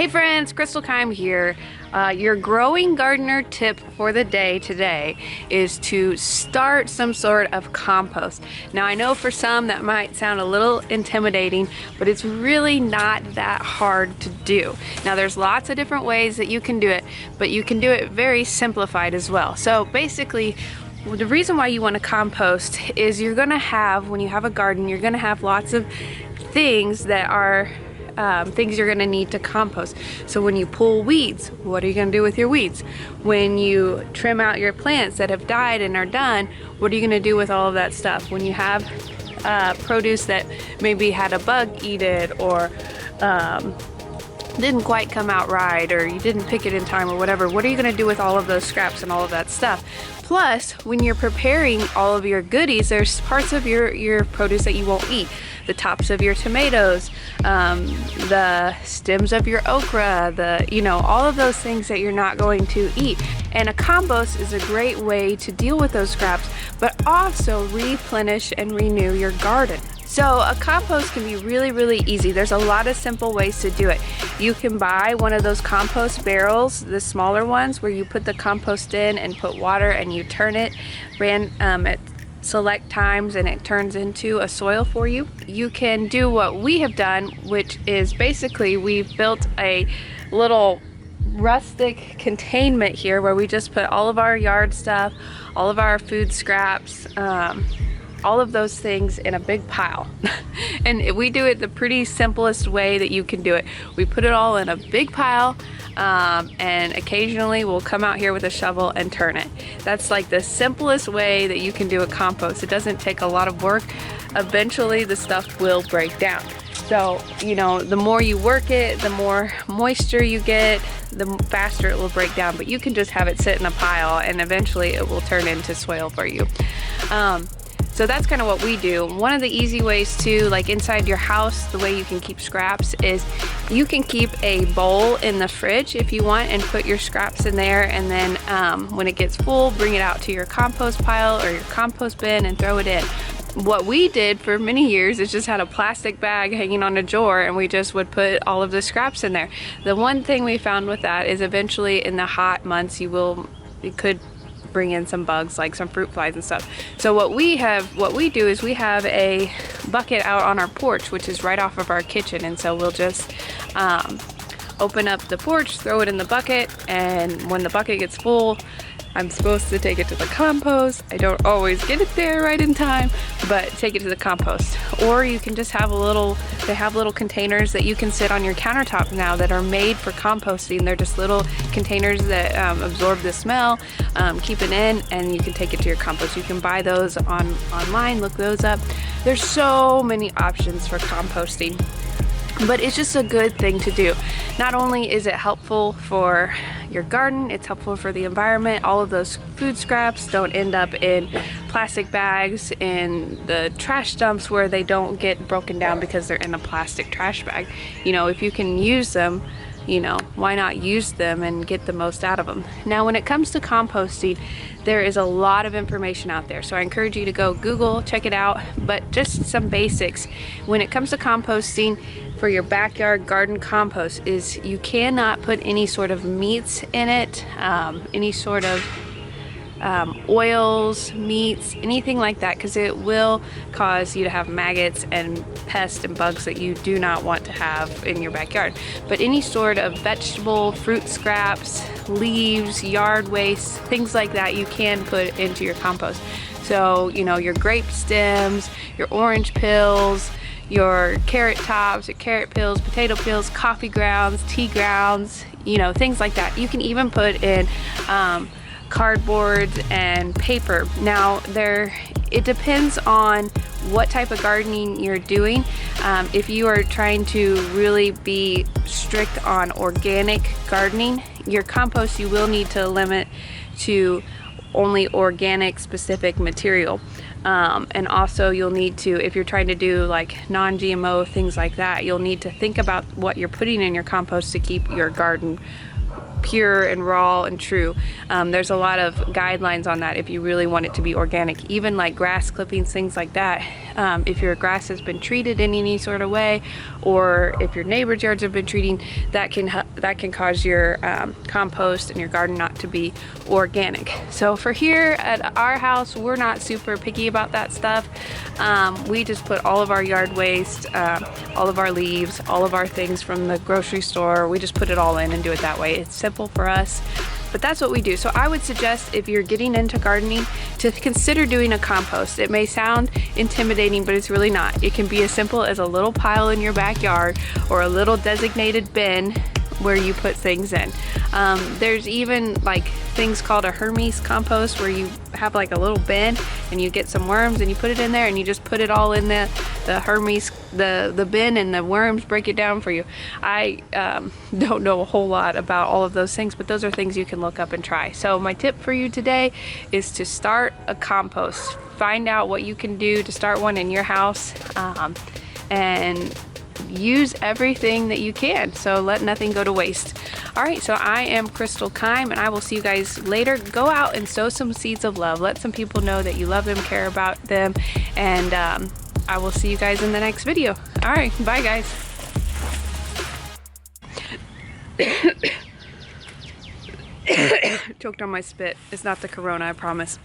Hey friends, Crystal Keim here. Your growing gardener tip for the day today is to start some sort of compost. Now I know for some that might sound a little intimidating, but it's really not that hard to do. Now there's lots of different ways that you can do it, but you can do it very simplified as well. So basically, the reason why you want to compost is you're going to have, when you have a garden, you're going to have lots of things that are things you're going to need to compost. So when you pull weeds, what are you going to do with your weeds? When you trim out your plants that have died and are done, what are you going to do with all of that stuff? When you have produce that maybe had a bug eat it, or didn't quite come out right, or you didn't pick it in time, or whatever, what are you going to do with all of those scraps and all of that stuff? Plus, when you're preparing all of your goodies, there's parts of your produce that you won't eat. The tops of your tomatoes, the stems of your okra, all of those things that you're not going to eat. And a compost is a great way to deal with those scraps, but also replenish and renew your garden. So a compost can be really, really easy. There's a lot of simple ways to do it. You can buy one of those compost barrels, the smaller ones, where you put the compost in and put water and you turn it at select times and it turns into a soil for you. You can do what we have done, which is basically we've built a little rustic containment here where we just put all of our yard stuff, all of our food scraps, all of those things in a big pile. And we do it the pretty simplest way that you can do it. We put it all in a big pile, and occasionally we'll come out here with a shovel and turn it. That's like the simplest way that you can do a compost. It doesn't take a lot of work. Eventually the stuff will break down. So, the more you work it, the more moisture you get, the faster it will break down. But you can just have it sit in a pile and eventually it will turn into soil for you. So that's kind of what we do. One of the easy ways too, like inside your house, the way you can keep scraps is you can keep a bowl in the fridge if you want and put your scraps in there, and then when it gets full, bring it out to your compost pile or your compost bin and throw it in. What we did for many years is just had a plastic bag hanging on a drawer, and we just would put all of the scraps in there. The one thing we found with that is eventually in the hot months you could bring in some bugs, like some fruit flies and stuff. So what we do is we have a bucket out on our porch, which is right off of our kitchen, and so we'll just open up the porch, throw it in the bucket, and when the bucket gets full, I'm supposed to take it to the compost. I don't always get it there right in time, but take it to the compost. Or you can just have they have little containers that you can sit on your countertop now that are made for composting. They're just little containers that absorb the smell, keep it in, and you can take it to your compost. You can buy those online, look those up. There's so many options for composting. But it's just a good thing to do. Not only is it helpful for your garden, it's helpful for the environment. All of those food scraps don't end up in plastic bags in the trash dumps where they don't get broken down because they're in a plastic trash bag. If you can use them, why not use them and get the most out of them? Now, when it comes to composting, there is a lot of information out there. So I encourage you to go Google, check it out, but just some basics. When it comes to composting for your backyard garden compost is you cannot put any sort of meats in it, any sort of oils, meats, anything like that, because it will cause you to have maggots and pests and bugs that you do not want to have in your backyard. But any sort of vegetable, fruit scraps, leaves, yard waste, things like that you can put into your compost. So, your grape stems, your orange peels, your carrot tops, your carrot peels, potato peels, coffee grounds, tea grounds, things like that. You can even put in cardboard and paper. Now it depends on what type of gardening you're doing. If you are trying to really be strict on organic gardening, your compost you will need to limit to only organic specific material. And also you'll need to, if you're trying to do like non-GMO, things like that, you'll need to think about what you're putting in your compost to keep your garden pure and raw and true. There's a lot of guidelines on that if you really want it to be organic. Even like grass clippings, things like that, If your grass has been treated in any sort of way, or if your neighbor's yards have been treating, that can cause your compost and your garden not to be organic. So for here at our house, we're not super picky about that stuff. We just put all of our yard waste, all of our leaves, all of our things from the grocery store, we just put it all in and do it that way. It's simple for us, but that's what we do. So I would suggest, if you're getting into gardening, to consider doing a compost. It may sound intimidating, but it's really not. It can be as simple as a little pile in your backyard or a little designated bin where you put things in. There's even like things called a Hermes compost, where you have like a little bin and you get some worms and you put it in there and you just put it all in the Hermes, the bin, and the worms break it down for you. I don't know a whole lot about all of those things, but those are things you can look up and try. So my tip for you today is to start a compost. Find out what you can do to start one in your house, and use everything that you can, so let nothing go to waste. All right, so I am Crystal Keim, and I will see you guys later. Go out and sow some seeds of love. Let some people know that you love them, care about them, and I will see you guys in the next video. All right, bye guys. Choked on my spit. It's not the corona, I promise.